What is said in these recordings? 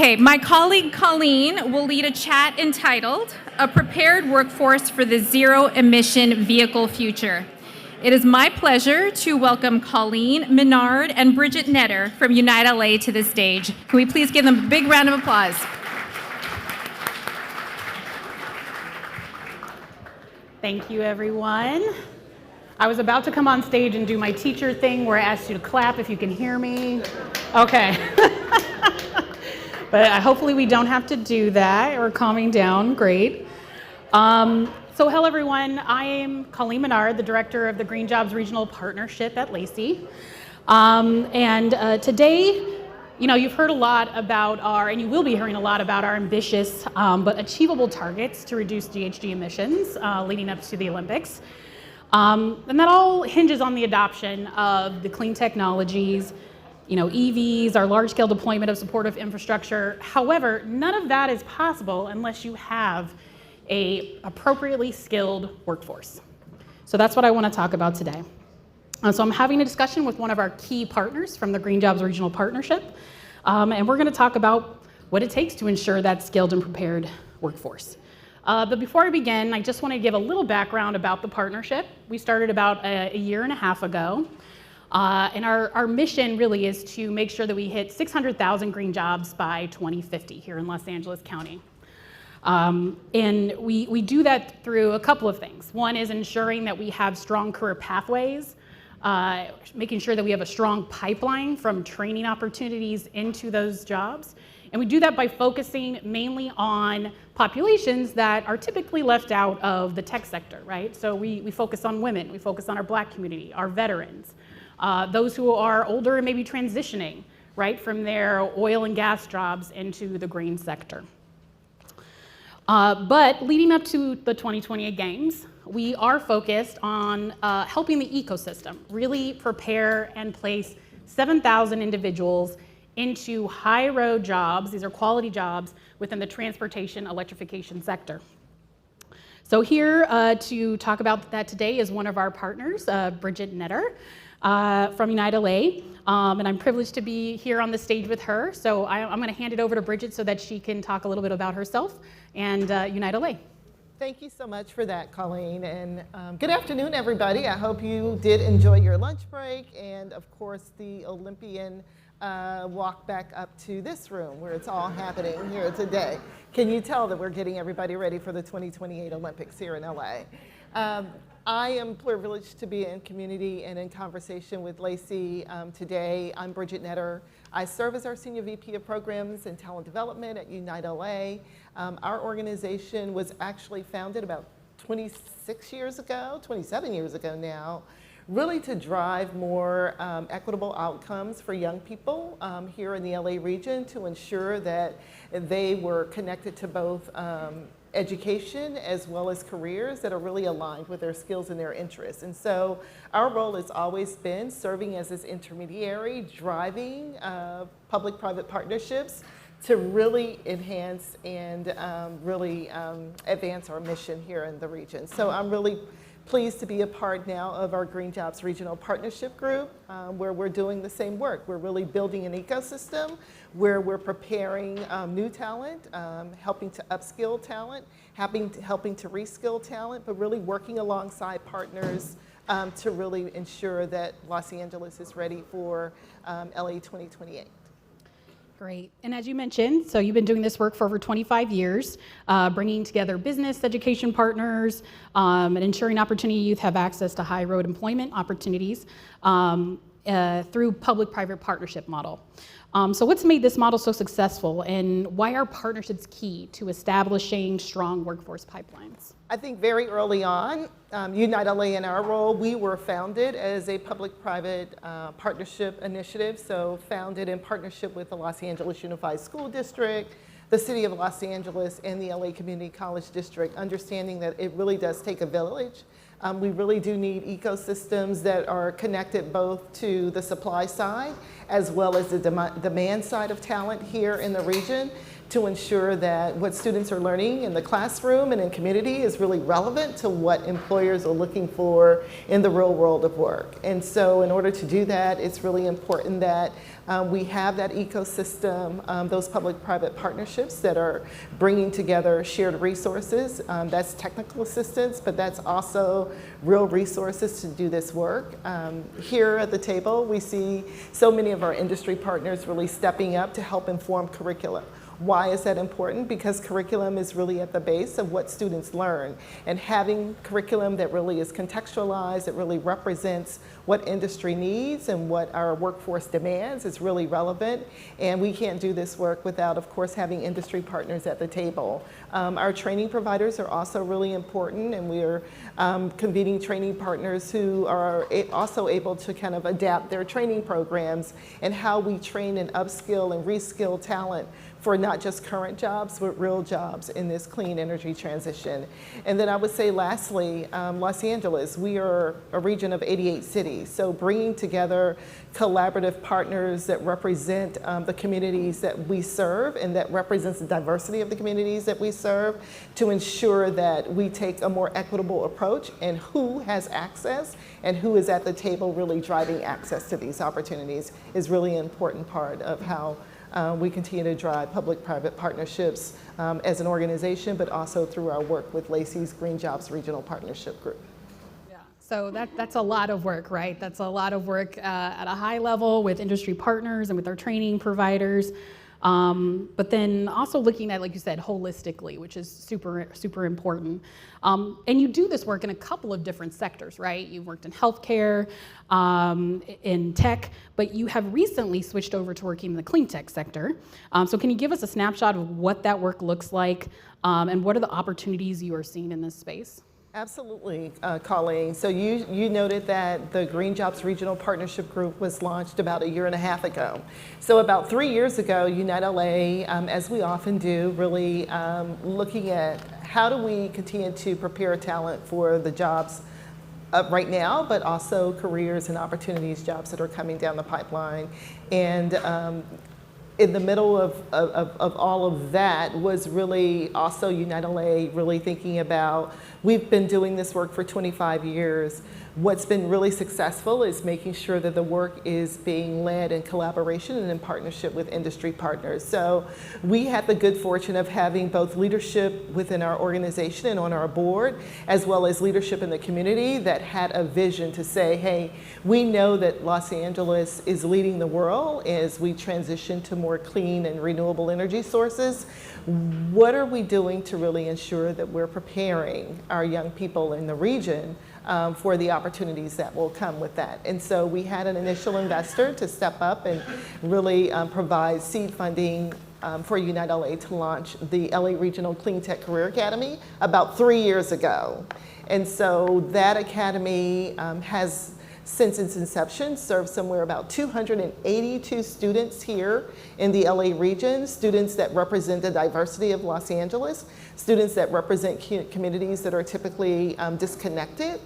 Okay, my colleague Kauleen will lead a chat entitled A Prepared Workforce for the Zero Emission Vehicle Future. It is my pleasure to welcome Kauleen, Menard, and Bridget Netter from Unite LA to the stage. Can we please give them a big round of applause? Thank you, everyone. I was about to come on stage and do my teacher thing where I asked you to clap if you can hear me. Okay. But hopefully we don't have to do that. We're calming down. Great. So hello, everyone. I am Kauleen Menard, the director of the Green Jobs Regional Partnership at LACI. Today, you've heard a lot about and you will be hearing a lot about our ambitious but achievable targets to reduce GHG emissions leading up to the Olympics. And that all hinges on the adoption of the clean technologies, EVs, our large-scale deployment of supportive infrastructure. However, none of that is possible unless you have an appropriately skilled workforce. So that's what I want to talk about today. So I'm having a discussion with one of our key partners from the Green Jobs Regional Partnership, and we're going to talk about what it takes to ensure that skilled and prepared workforce. But before I begin, I just want to give a little background about the partnership. We started about a year and a half ago, and our mission really is to make sure that we hit 600,000 green jobs by 2050 here in Los Angeles County. And we do that through a couple of things. One is ensuring that we have strong career pathways, making sure that we have a strong pipeline from training opportunities into those jobs. And we do that by focusing mainly on populations that are typically left out of the tech sector, right? So we focus on women, we focus on our Black community, our veterans, those who are older and maybe transitioning, right, from their oil and gas jobs into the green sector. But leading up to the 2028 Games, we are focused on helping the ecosystem really prepare and place 7,000 individuals into high road jobs. These are quality jobs within the transportation electrification sector. So here to talk about that today is one of our partners, Bridget Netter from Unite LA. And I'm privileged to be here on the stage with her. So I'm going to hand it over to Bridget so that she can talk a little bit about herself and Unite LA. Thank you so much for that, Kauleen. And good afternoon, everybody. I hope you did enjoy your lunch break and, of course, the Olympian walk back up to this room where it's all happening here today. Can you tell that we're getting everybody ready for the 2028 Olympics here in LA? I am privileged to be in community and in conversation with LACI today. I'm Bridget Netter. I serve as our Senior VP of Programs and Talent Development at Unite LA. Our organization was actually founded about 27 years ago now, really to drive more equitable outcomes for young people here in the LA region, to ensure that they were connected to both education as well as careers that are really aligned with their skills and their interests. And so our role has always been serving as this intermediary, driving public-private partnerships to really enhance and really advance our mission here in the region. So I'm really pleased to be a part now of our Green Jobs Regional Partnership Group, where we're doing the same work. We're really building an ecosystem where we're preparing new talent, helping to upskill talent, helping to reskill talent, but really working alongside partners to really ensure that Los Angeles is ready for LA 2028. Great. And as you mentioned, so you've been doing this work for over 25 years, bringing together business, education partners, and ensuring opportunity youth have access to high road employment opportunities through public-private partnership model. So what's made this model so successful, and why are partnerships key to establishing strong workforce pipelines? I think very early on, Unite LA in our role, we were founded as a public-private partnership initiative, so founded in partnership with the Los Angeles Unified School District, the City of Los Angeles, and the LA Community College District, understanding that it really does take a village. We really do need ecosystems that are connected both to the supply side as well as the demand side of talent here in the region to ensure that what students are learning in the classroom and in community is really relevant to what employers are looking for in the real world of work. And so in order to do that, it's really important that we have that ecosystem, those public-private partnerships that are bringing together shared resources. That's technical assistance, but that's also real resources to do this work. Here at the table, we see so many of our industry partners really stepping up to help inform curricula. Why is that important? Because curriculum is really at the base of what students learn. And having curriculum that really is contextualized, that really represents what industry needs and what our workforce demands is really relevant. And we can't do this work without, of course, having industry partners at the table. Our training providers are also really important, and we are convening training partners who are also able to kind of adapt their training programs and how we train and upskill and reskill talent for not just current jobs, but real jobs in this clean energy transition. And then I would say lastly, Los Angeles, we are a region of 88 cities. So bringing together collaborative partners that represent the communities that we serve and that represents the diversity of the communities that we serve to ensure that we take a more equitable approach and who has access and who is at the table really driving access to these opportunities is really an important part of how we continue to drive public-private partnerships as an organization, but also through our work with LACI's Green Jobs Regional Partnership Group. Yeah, so that's a lot of work, right? That's a lot of work at a high level with industry partners and with our training providers. But then also looking at, like you said, holistically, which is super, super important. And you do this work in a couple of different sectors, right? You've worked in healthcare, in tech, but you have recently switched over to working in the Cleantech sector. So can you give us a snapshot of what that work looks like and what are the opportunities you are seeing in this space? Absolutely, Kauleen. So you noted that the Green Jobs Regional Partnership Group was launched about 1.5 years ago. So about 3 years ago, Unite LA, as we often do, really looking at how do we continue to prepare talent for the jobs right now, but also careers and opportunities, jobs that are coming down the pipeline. And in the middle of all of that was really also Unite LA really thinking about, we've been doing this work for 25 years. What's been really successful is making sure that the work is being led in collaboration and in partnership with industry partners. So we had the good fortune of having both leadership within our organization and on our board, as well as leadership in the community that had a vision to say, hey, we know that Los Angeles is leading the world as we transition to more clean and renewable energy sources. What are we doing to really ensure that we're preparing our young people in the region for the opportunities that will come with that? And so we had an initial investor to step up and really provide seed funding for Unite LA to launch the LA Regional Cleantech Career Academy about 3 years ago. And so that academy has, since its inception, served somewhere about 282 students here in the LA region, students that represent the diversity of Los Angeles, students that represent communities that are typically disconnected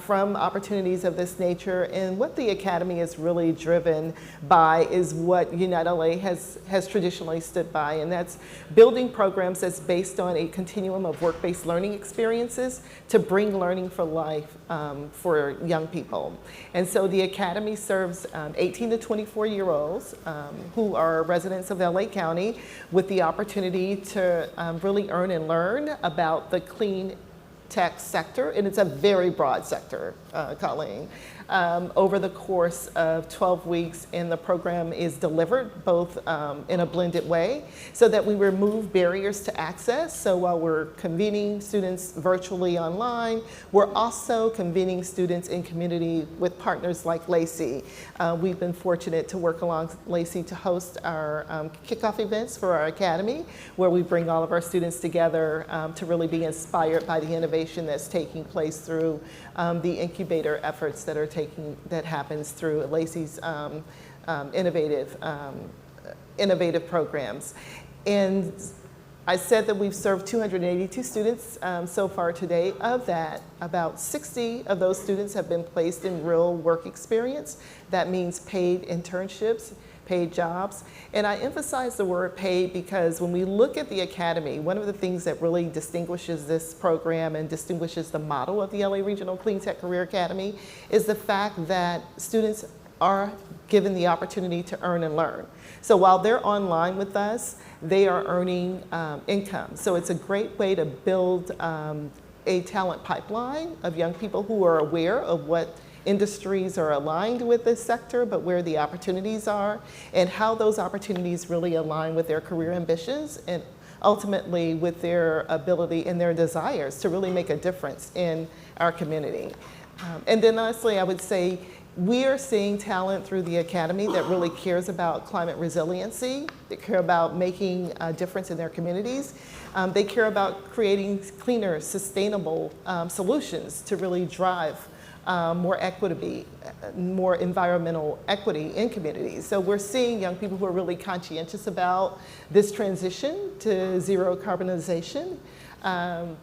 from opportunities of this nature. And what the Academy is really driven by is what Unite LA has traditionally stood by, and that's building programs that's based on a continuum of work-based learning experiences to bring learning for life for young people. And so the Academy serves 18 to 24-year-olds who are residents of LA County with the opportunity to really earn and learn about the clean tech sector, and it's a very broad sector, Kauleen, over the course of 12 weeks, and the program is delivered both in a blended way so that we remove barriers to access. So while we're convening students virtually online, we're also convening students in community with partners like LACI. We've been fortunate to work along LACI to host our kickoff events for our academy, where we bring all of our students together to really be inspired by the innovation that's taking place through the Incubator efforts that happens through LACI's innovative programs. And I said that we've served 282 students so far today. Of that, about 60 of those students have been placed in real work experience. That means paid internships. paid jobs. And I emphasize the word paid because when we look at the Academy, one of the things that really distinguishes this program and distinguishes the model of the LA Regional Cleantech Career Academy is the fact that students are given the opportunity to earn and learn. So while they're online with us, they are earning income. So it's a great way to build a talent pipeline of young people who are aware of what industries are aligned with this sector, but where the opportunities are and how those opportunities really align with their career ambitions and ultimately with their ability and their desires to really make a difference in our community. And then lastly, I would say we are seeing talent through the Academy that really cares about climate resiliency, that care about making a difference in their communities. They care about creating cleaner, sustainable solutions to really drive more equity, more environmental equity in communities. So we're seeing young people who are really conscientious about this transition to zero carbonization. And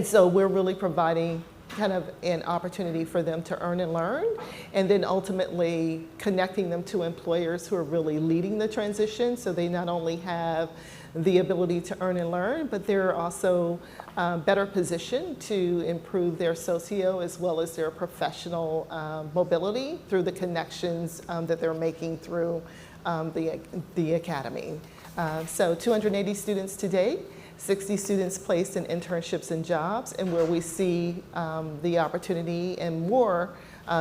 so we're really providing kind of an opportunity for them to earn and learn, and then ultimately connecting them to employers who are really leading the transition, so they not only have the ability to earn and learn, but they're also better positioned to improve their socio as well as their professional mobility through the connections that they're making through the Academy. So 280 students today, 60 students placed in internships and jobs, and where we see the opportunity and more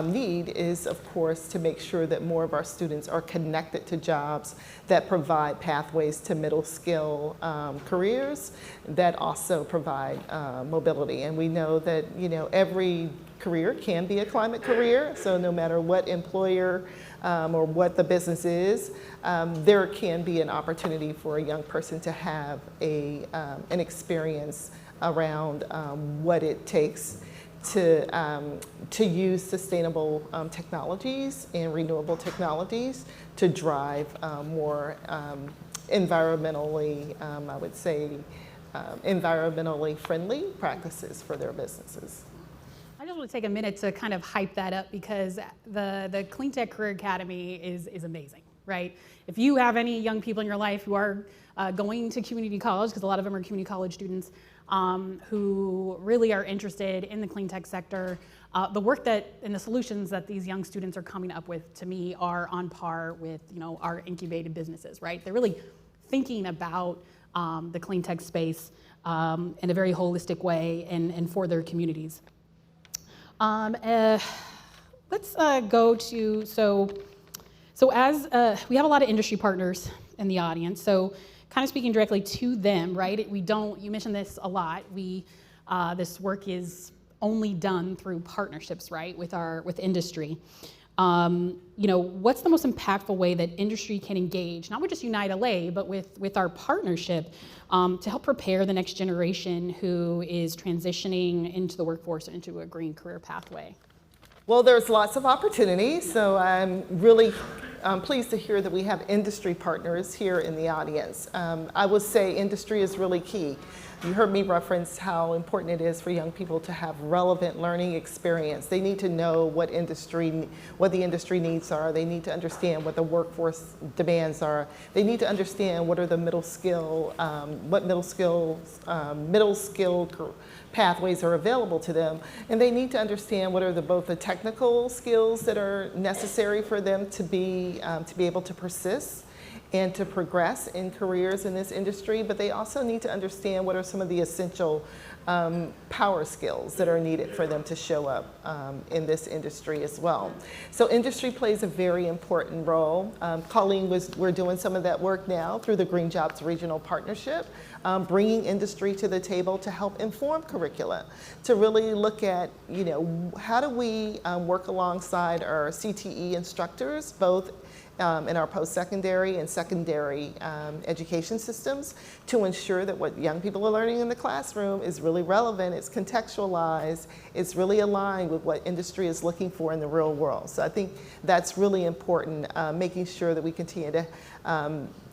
need is, of course, to make sure that more of our students are connected to jobs that provide pathways to middle skill careers that also provide mobility. And we know that, you know, every career can be a climate career, so no matter what employer or what the business is, there can be an opportunity for a young person to have an experience around what it takes to use sustainable technologies and renewable technologies to drive more environmentally, I would say, environmentally friendly practices for their businesses. I just want to take a minute to kind of hype that up because the Cleantech Career Academy is amazing, right? If you have any young people in your life who are going to community college, because a lot of them are community college students, who really are interested in the clean tech sector, the work that and the solutions that these young students are coming up with, to me, are on par with, you know, our incubated businesses, right? They're really thinking about the clean tech space in a very holistic way and for their communities. Let's go to, so as we have a lot of industry partners in the audience, so kind of speaking directly to them, right? You mentioned this a lot. This work is only done through partnerships, right? With industry. You know, what's the most impactful way that industry can engage, not with just Unite LA, but with our partnership to help prepare the next generation who is transitioning into the workforce and into a green career pathway? Well, there's lots of opportunities, so I'm really pleased to hear that we have industry partners here in the audience. I would say industry is really key. You heard me reference how important it is for young people to have relevant learning experience. They need to know what the industry needs are. They need to understand what the workforce demands are. They need to understand what are the middle skill pathways are available to them. And they need to understand what are both the technical skills that are necessary for them to be able to persist and to progress in careers in this industry, but they also need to understand what are some of the essential power skills that are needed for them to show up in this industry as well. So industry plays a very important role. Kauleen, we're doing some of that work now through the Green Jobs Regional Partnership, bringing industry to the table to help inform curricula, to really look at, you know, how do we work alongside our CTE instructors, both in our post-secondary and secondary education systems, to ensure that what young people are learning in the classroom is really relevant, it's contextualized, it's really aligned with what industry is looking for in the real world. So I think that's really important, making sure that we continue to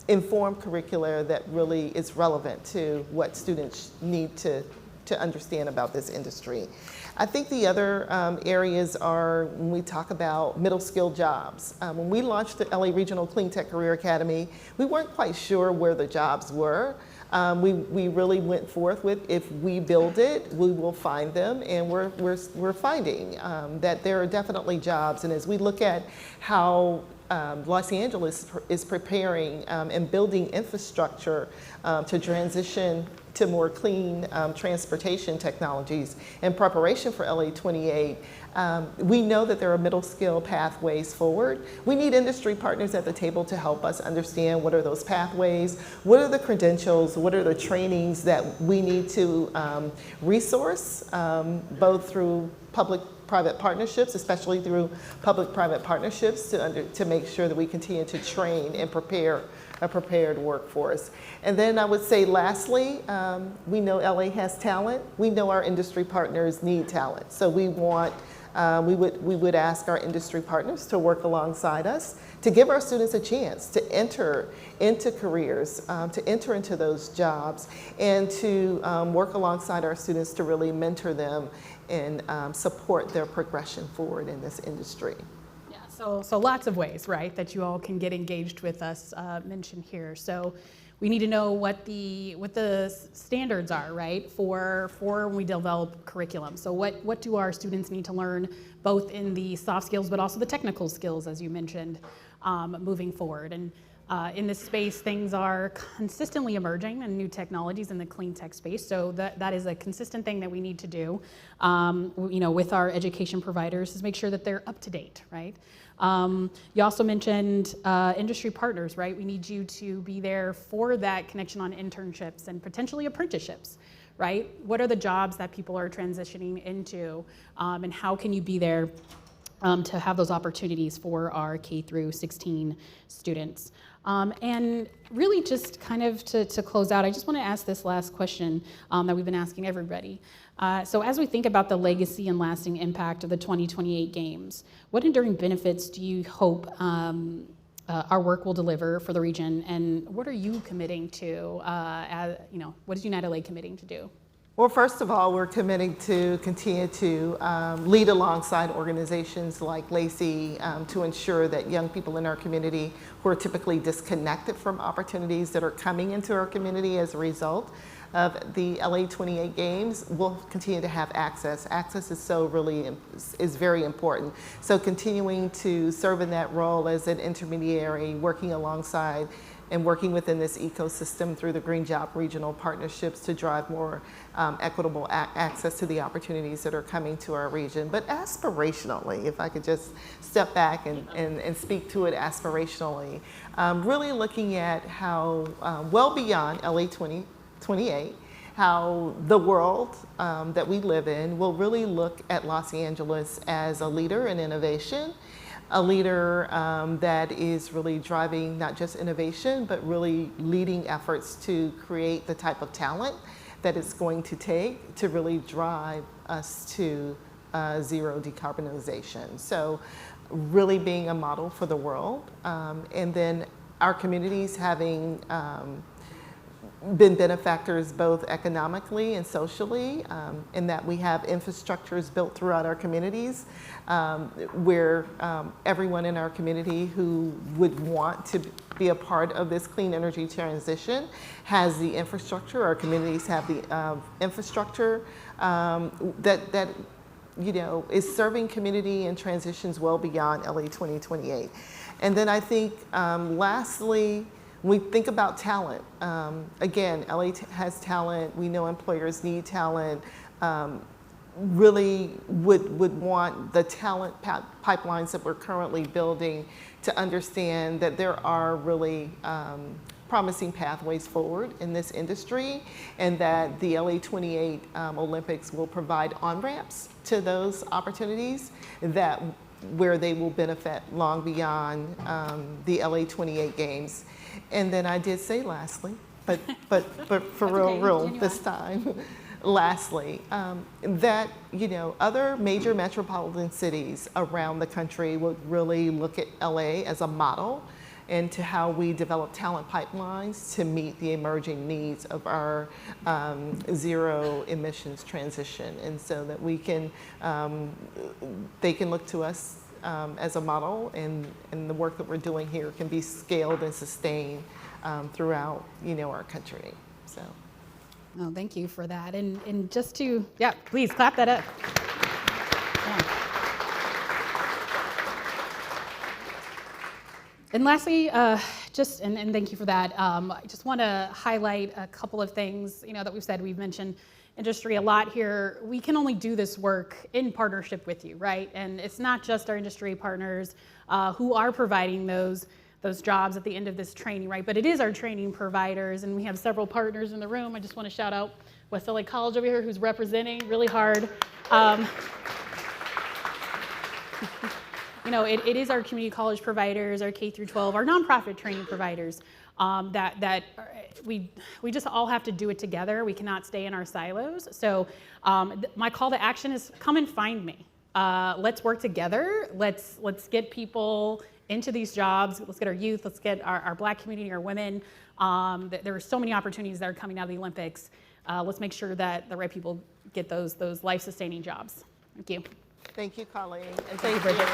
inform curricula that really is relevant to what students need to to understand about this industry. I think the other areas are when we talk about middle skill jobs. When we launched the LA Regional Cleantech Career Academy, we weren't quite sure where the jobs were. We really went forth with, if we build it, we will find them, and we're finding that there are definitely jobs. And as we look at how Los Angeles is preparing and building infrastructure to transition to more clean transportation technologies in preparation for LA 28, we know that there are middle skill pathways forward. We need industry partners at the table to help us understand what are those pathways, what are the credentials, what are the trainings that we need to resource, both through public-private partnerships, especially through public-private partnerships to make sure that we continue to train and prepare a prepared workforce. And then I would say lastly, we know LA has talent. We know our industry partners need talent. So we want, we would ask our industry partners to work alongside us, to give our students a chance to enter into careers, to enter into those jobs, and to work alongside our students to really mentor them and support their progression forward in this industry. So lots of ways, right, that you all can get engaged with us mentioned here. So we need to know what the standards are, right, for when we develop curriculum. So what do our students need to learn, both in the soft skills but also the technical skills, as you mentioned, moving forward. And in this space, things are consistently emerging and new technologies in the clean tech space. So that is a consistent thing that we need to do, with our education providers, is make sure that they're up to date, right? You also mentioned industry partners, right? We need you to be there for that connection on internships and potentially apprenticeships, right? What are the jobs that people are transitioning into, and how can you be there to have those opportunities for our K through 16 students? And really just kind of to close out, I just want to ask this last question that we've been asking everybody. So as we think about the legacy and lasting impact of the 2028 Games, what enduring benefits do you hope our work will deliver for the region, and what are you committing to, what is United LA committing to do? Well, first of all, we're committing to continue to lead alongside organizations like LACI to ensure that young people in our community who are typically disconnected from opportunities that are coming into our community as a result of the LA 28 Games will continue to have access. Access is very important. So continuing to serve in that role as an intermediary, working alongside and working within this ecosystem through the Green Job Regional Partnerships to drive more equitable access to the opportunities that are coming to our region. But aspirationally, if I could just step back and speak to it aspirationally, really looking at how well beyond LA 2028, how the world that we live in will really look at Los Angeles as a leader in innovation, a leader that is really driving not just innovation, but really leading efforts to create the type of talent that it's going to take to really drive us to zero decarbonization. So really being a model for the world, and then our communities having been benefactors both economically and socially, in that we have infrastructures built throughout our communities where everyone in our community who would want to be a part of this clean energy transition has the infrastructure. Our communities have the infrastructure that is serving community and transitions well beyond LA 2028. And then I think lastly, when we think about talent, again, LA has talent. We know employers need talent. Really would want the talent pipelines that we're currently building to understand that there are really promising pathways forward in this industry, and that the LA 28 Olympics will provide on-ramps to those opportunities where they will benefit long beyond the LA 28 Games. And then I did say lastly, but for real this time, lastly, that other major metropolitan cities around the country would really look at LA as a model into how we develop talent pipelines to meet the emerging needs of our zero emissions transition, and so that we can, they can look to us as a model, and the work that we're doing here can be scaled and sustained throughout, our country. So. Oh, thank you for that. And just to, yeah, please clap that up. Yeah. And lastly, and thank you for that. I just want to highlight a couple of things, that we've said. We've mentioned industry a lot here. We can only do this work in partnership with you, right? And it's not just our industry partners who are providing those jobs at the end of this training, right? But it is our training providers, and we have several partners in the room. I just want to shout out West LA College over here, who's representing really hard. It is our community college providers, our K through 12, our nonprofit training providers that we just all have to do it together. We cannot stay in our silos. So my call to action is come and find me. Let's work together. Let's get people into these jobs. Let's get our youth. Let's get our Black community, our women. There are so many opportunities that are coming out of the Olympics. Let's make sure that the right people get those life-sustaining jobs. Thank you. Thank you, Kauleen. And thank you, Bridget.